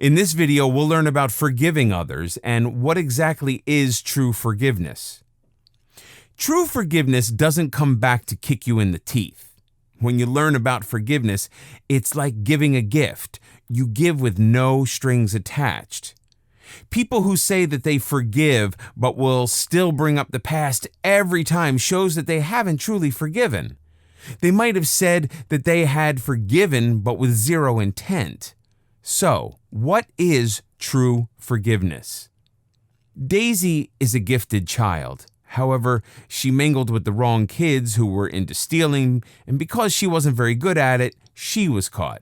In this video, we'll learn about forgiving others and what exactly is true forgiveness. True forgiveness doesn't come back to kick you in the teeth. When you learn about forgiveness, it's like giving a gift. You give with no strings attached. People who say that they forgive but will still bring up the past every time shows that they haven't truly forgiven. They might have said that they had forgiven but with zero intent. So, what is true forgiveness? Daisy is a gifted child. However, she mingled with the wrong kids who were into stealing, and because she wasn't very good at it, she was caught.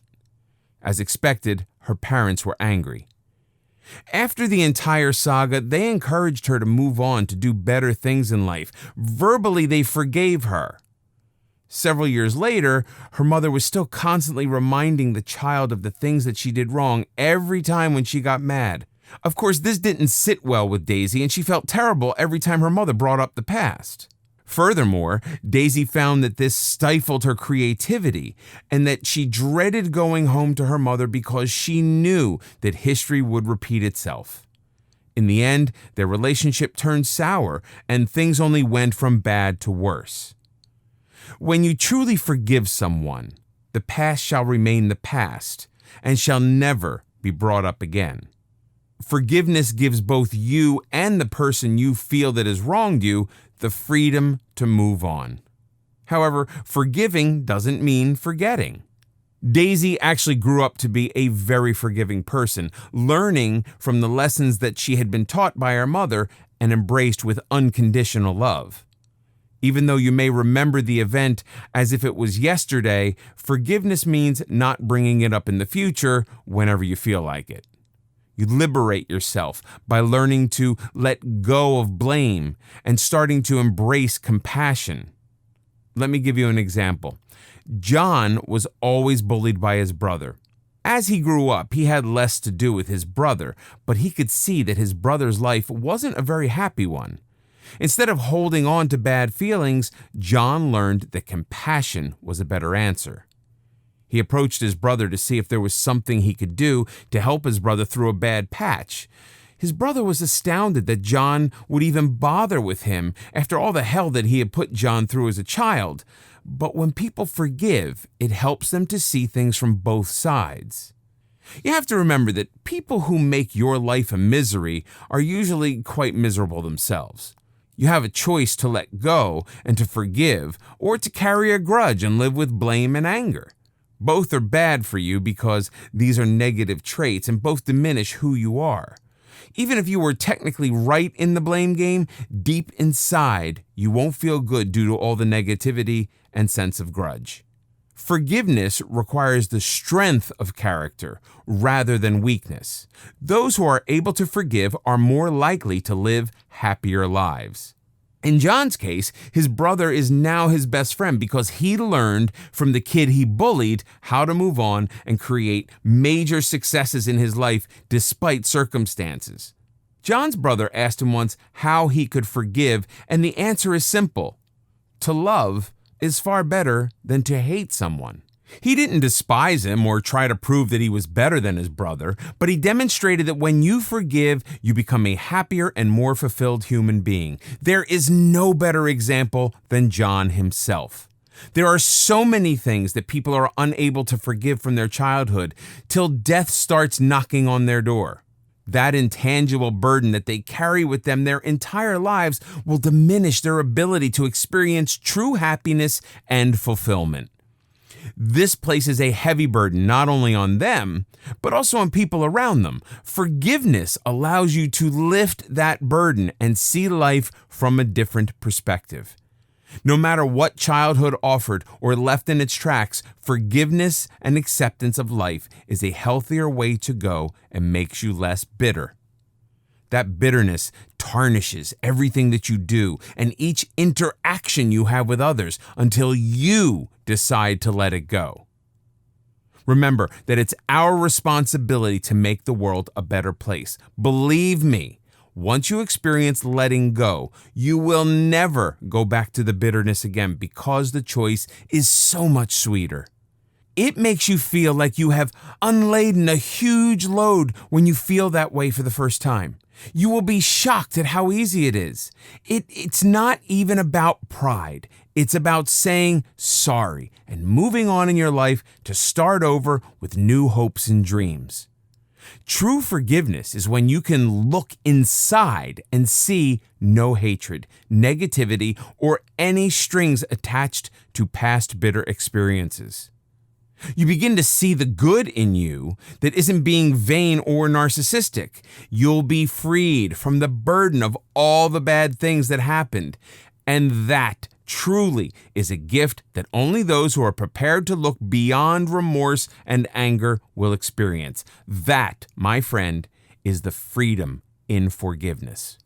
As expected, her parents were angry. After the entire saga, they encouraged her to move on to do better things in life. Verbally, they forgave her. Several years later, her mother was still constantly reminding the child of the things that she did wrong every time when she got mad. Of course, this didn't sit well with Daisy, and she felt terrible every time her mother brought up the past. Furthermore, Daisy found that this stifled her creativity and that she dreaded going home to her mother because she knew that history would repeat itself. In the end, their relationship turned sour, and things only went from bad to worse. When you truly forgive someone, the past shall remain the past and shall never be brought up again. Forgiveness gives both you and the person you feel that has wronged you the freedom to move on. However, forgiving doesn't mean forgetting. Daisy actually grew up to be a very forgiving person, learning from the lessons that she had been taught by her mother and embraced with unconditional love. Even though you may remember the event as if it was yesterday, forgiveness means not bringing it up in the future whenever you feel like it. You liberate yourself by learning to let go of blame and starting to embrace compassion. Let me give you an example. John was always bullied by his brother. As he grew up, he had less to do with his brother, but he could see that his brother's life wasn't a very happy one. Instead of holding on to bad feelings, John learned that compassion was a better answer. He approached his brother to see if there was something he could do to help his brother through a bad patch. His brother was astounded that John would even bother with him after all the hell that he had put John through as a child. But when people forgive, it helps them to see things from both sides. You have to remember that people who make your life a misery are usually quite miserable themselves. You have a choice to let go and to forgive, or to carry a grudge and live with blame and anger. Both are bad for you because these are negative traits and both diminish who you are. Even if you were technically right in the blame game, deep inside, you won't feel good due to all the negativity and sense of grudge. Forgiveness requires the strength of character rather than weakness. Those who are able to forgive are more likely to live happier lives. In John's case, his brother is now his best friend because he learned from the kid he bullied how to move on and create major successes in his life despite circumstances. John's brother asked him once how he could forgive, and the answer is simple: to love is far better than to hate someone. He didn't despise him or try to prove that he was better than his brother, but he demonstrated that when you forgive, you become a happier and more fulfilled human being. There is no better example than John himself. There are so many things that people are unable to forgive from their childhood till death starts knocking on their door. That intangible burden that they carry with them their entire lives will diminish their ability to experience true happiness and fulfillment. This places a heavy burden not only on them, but also on people around them. Forgiveness allows you to lift that burden and see life from a different perspective. No matter what childhood offered or left in its tracks, forgiveness and acceptance of life is a healthier way to go and makes you less bitter. That bitterness tarnishes everything that you do and each interaction you have with others until you decide to let it go. Remember that it's our responsibility to make the world a better place. Believe me, once you experience letting go, you will never go back to the bitterness again because the choice is so much sweeter. It makes you feel like you have unladen a huge load when you feel that way for the first time. You will be shocked at how easy it is. It's not even about pride. It's about saying sorry and moving on in your life to start over with new hopes and dreams. True forgiveness is when you can look inside and see no hatred, negativity, or any strings attached to past bitter experiences. You begin to see the good in you that isn't being vain or narcissistic. You'll be freed from the burden of all the bad things that happened. And that truly is a gift that only those who are prepared to look beyond remorse and anger will experience. That, my friend, is the freedom in forgiveness.